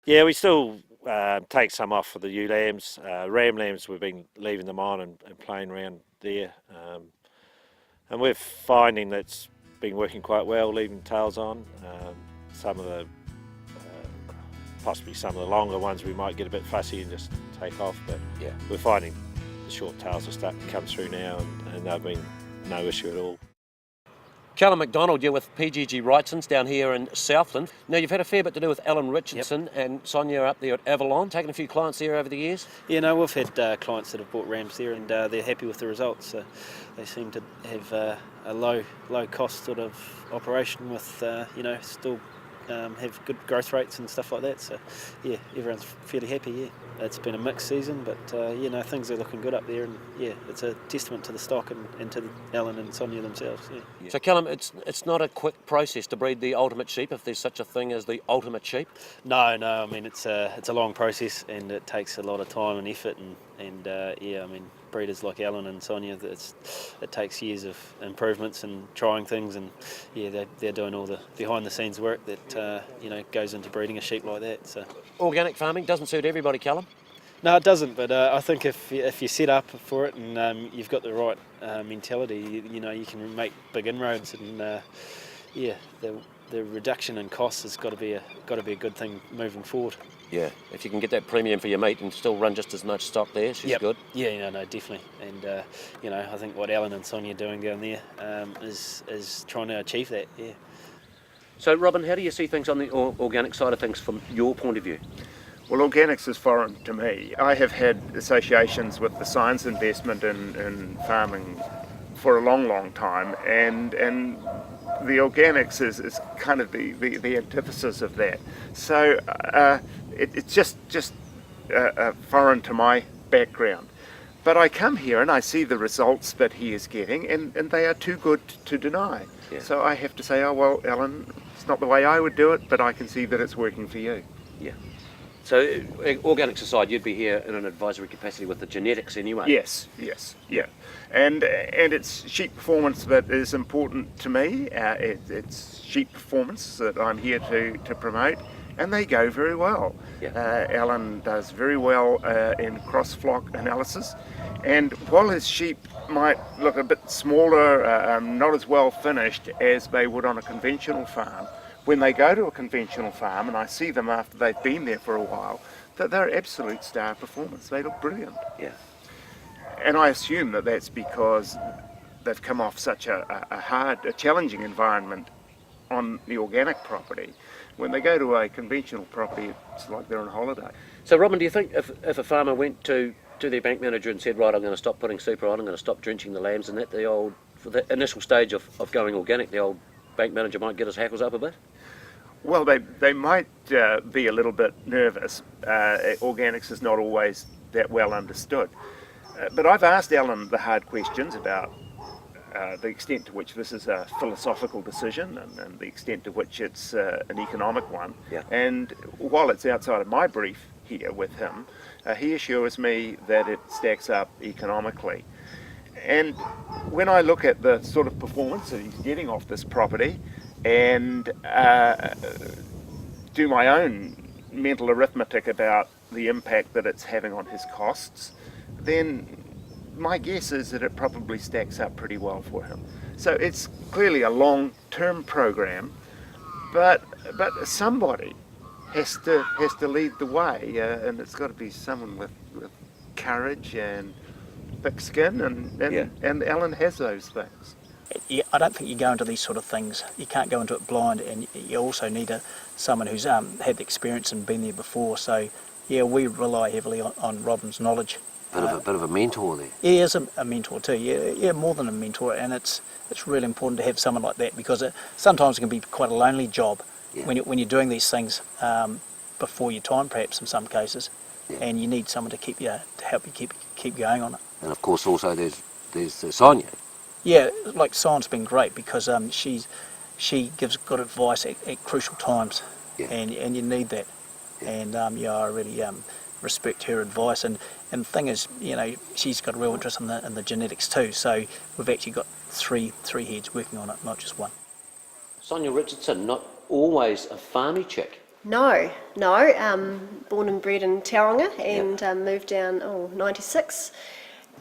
Yeah, we still take some off for the ewe lambs. Ram lambs, we've been leaving them on and playing around there. And we're finding that's been working quite well, leaving tails on. Some of the, possibly some of the longer ones we might get a bit fussy and just take off, but yeah, we're finding the short tails are starting to come through now and they've been no issue at all. Callum McDonald, you're with PGG Wrightson's down here in Southland. Now, you've had a fair bit to do with Alan Richardson and Sonia up there at Avalon, taking a few clients there over the years. Yeah, no, we've had clients that have bought rams there and they're happy with the results. So they seem to have a low cost sort of operation with, still have good growth rates and stuff like that. So yeah, everyone's fairly happy, yeah. It's been a mixed season, but things are looking good up there, and yeah, it's a testament to the stock and to Alan and Sonia themselves. Yeah. So Callum, it's not a quick process to breed the ultimate sheep, if there's such a thing as the ultimate sheep. No, I mean it's a long process and it takes a lot of time and effort, and breeders like Alan and Sonia, it takes years of improvements and trying things, and yeah, they're doing all the behind the scenes work that goes into breeding a sheep like that. So organic farming doesn't suit everybody, Callum. No, it doesn't. But I think if you're set up for it and you've got the right mentality, you can make big inroads. And the reduction in costs has got to be a good thing moving forward. Yeah, if you can get that premium for your meat and still run just as much stock there, she's good. Yeah, no, definitely. And I think what Alan and Sonia are doing down there is trying to achieve that. Yeah. So, Robin, how do you see things on the organic side of things from your point of view? Well, organics is foreign to me. I have had associations with the science investment in farming for a long time, and the organics is kind of the antithesis of that. So it's just foreign to my background. But I come here and I see the results that he is getting, and they are too good to deny. Yeah. So I have to say, oh well, Alan, it's not the way I would do it, but I can see that it's working for you. Yeah. So, organics aside, you'd be here in an advisory capacity with the genetics anyway? Yes, yeah. And it's sheep performance that is important to me. It's sheep performance that I'm here to promote, and they go very well. Yeah. Alan does very well in cross-flock analysis, and while his sheep might look a bit smaller, not as well finished as they would on a conventional farm, when they go to a conventional farm, and I see them after they've been there for a while, that they're absolute star performance. They look brilliant. Yeah. And I assume that that's because they've come off such a challenging environment on the organic property. When they go to a conventional property, it's like they're on holiday. So, Robin, do you think if a farmer went to their bank manager and said, right, I'm going to stop putting super on, I'm going to stop drenching the lambs and that, for the initial stage of going organic, the old bank manager might get his hackles up a bit? Well, they might be a little bit nervous. Organics is not always that well understood. But I've asked Alan the hard questions about the extent to which this is a philosophical decision and the extent to which it's an economic one. Yeah. And while it's outside of my brief here with him, he assures me that it stacks up economically. And when I look at the sort of performance that he's getting off this property, and do my own mental arithmetic about the impact that it's having on his costs, then my guess is that it probably stacks up pretty well for him. So it's clearly a long-term program, but somebody has to lead the way, and it's got to be someone with courage and thick skin, and Alan has those things. Yeah, I don't think you go into these sort of things. You can't go into it blind, and you also need someone who's had the experience and been there before. So, yeah, we rely heavily on Robin's knowledge. Bit of a mentor there. Yeah, he is a mentor too. Yeah, more than a mentor, and it's really important to have someone like that, because sometimes it can be quite a lonely job when you're doing these things before your time, perhaps in some cases, and you need someone to help you keep going on it. And of course, also there's Sonia. Yeah, like Sonia's been great, because she gives good advice at crucial times, and you need that. Yeah. And I really respect her advice. And the thing is, she's got a real interest in the genetics too. So we've actually got three heads working on it, not just one. Sonia Richardson, not always a farmy chick. No. Born and bred in Tauranga and moved down, 96.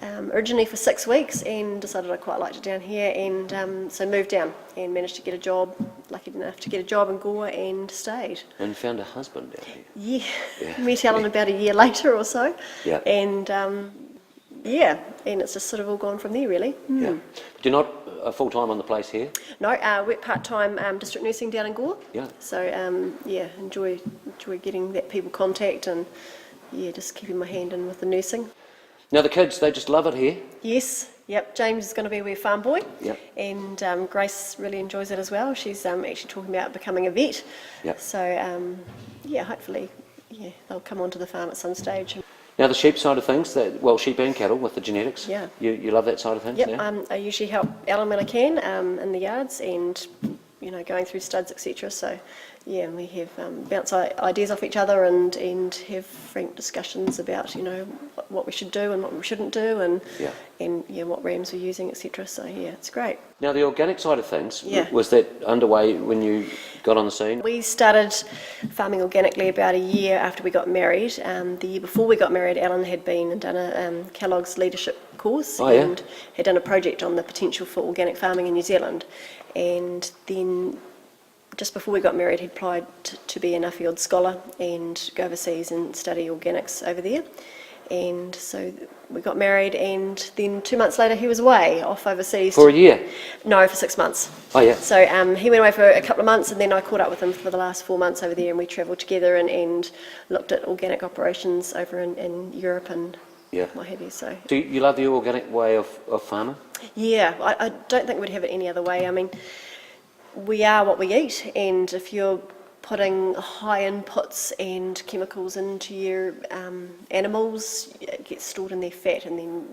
Originally for 6 weeks and decided I quite liked it down here and so moved down and managed to get a job, lucky enough to get a job in Gore and stayed. And found a husband down here. Yeah. Met Alan about a year later or so. Yeah. And and it's just sort of all gone from there really. Yeah. Do you not full-time on the place here? No, work part-time district nursing down in Gore. Yeah. So enjoy getting that people contact and just keeping my hand in with the nursing. Now the kids, they just love it here. Yes, yep. James is going to be our farm boy. Yep. And Grace really enjoys it as well. She's actually talking about becoming a vet. Yep. So hopefully, they'll come onto the farm at some stage. Now the sheep side of things, sheep and cattle with the genetics. Yeah. You love that side of things. Yep. Now? I usually help Alan when I can in the yards and going through studs, etc. So we have bounce ideas off each other and have frank discussions about what we should do and what we shouldn't do and what rams we're using, etc. So it's great. Now the organic side of things, Yeah. was that underway when you got on the scene? We started farming organically about a year after we got married. The year before we got married, Alan had been and done a Kellogg's leadership course and had done a project on the potential for organic farming in New Zealand. And then just before we got married, he applied to be an Nuffield scholar and go overseas and study organics over there. And so we got married, and then 2 months later he was away, off overseas. For a year? No, for 6 months. Oh yeah. So he went away for a couple of months, and then I caught up with him for the last 4 months over there, and we travelled together and looked at organic operations over in Europe and what have you. So. Do you love the organic way of farming? Yeah, I don't think we'd have it any other way. I mean, we are what we eat, and if you're putting high inputs and chemicals into your animals, it gets stored in their fat, and then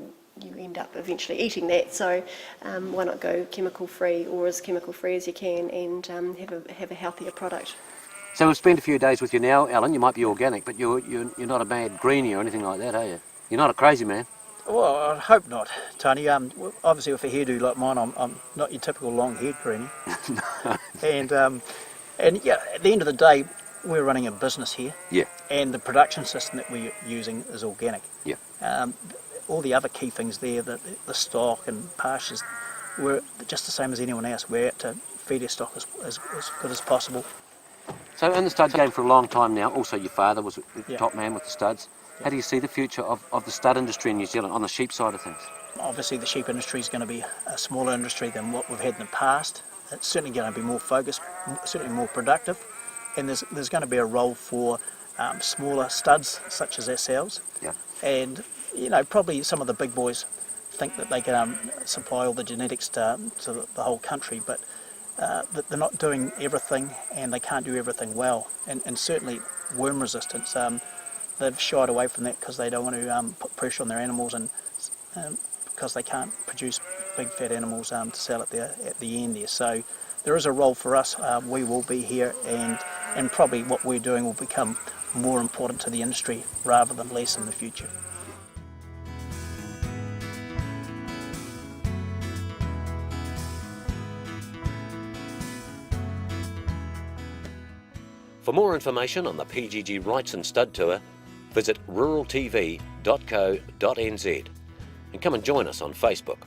you end up eventually eating that. So why not go chemical free, or as chemical free as you can, and have a healthier product. So we've spent a few days with you now, Alan. You might be organic, but you're not a mad greenie or anything like that, are you? You're not a crazy man. Well, I hope not, Tony. Obviously, with a hairdo like mine, I'm not your typical long-haired greenie. And at the end of the day, we're running a business here. Yeah. And the production system that we're using is organic. Yeah. All the other key things there, the stock and pastures, we're just the same as anyone else. We're out to feed our stock as good as possible. So in the stud game for a long time now, also your father was the top man with the studs. How do you see the future of the stud industry in New Zealand on the sheep side of things? Obviously the sheep industry is going to be a smaller industry than what we've had in the past. It's certainly going to be more focused, certainly more productive, and there's going to be a role for smaller studs such as ourselves. Yeah. And probably some of the big boys think that they can supply all the genetics to the whole country, but that they're not doing everything and they can't do everything well. And certainly worm resistance, they've shied away from that because they don't want to put pressure on their animals, and because they can't produce big fat animals to sell at the end there. So there is a role for us. We will be here, and probably what we're doing will become more important to the industry rather than less in the future. For more information on the PGG Wrightson Stud Tour, visit ruraltv.co.nz and come and join us on Facebook.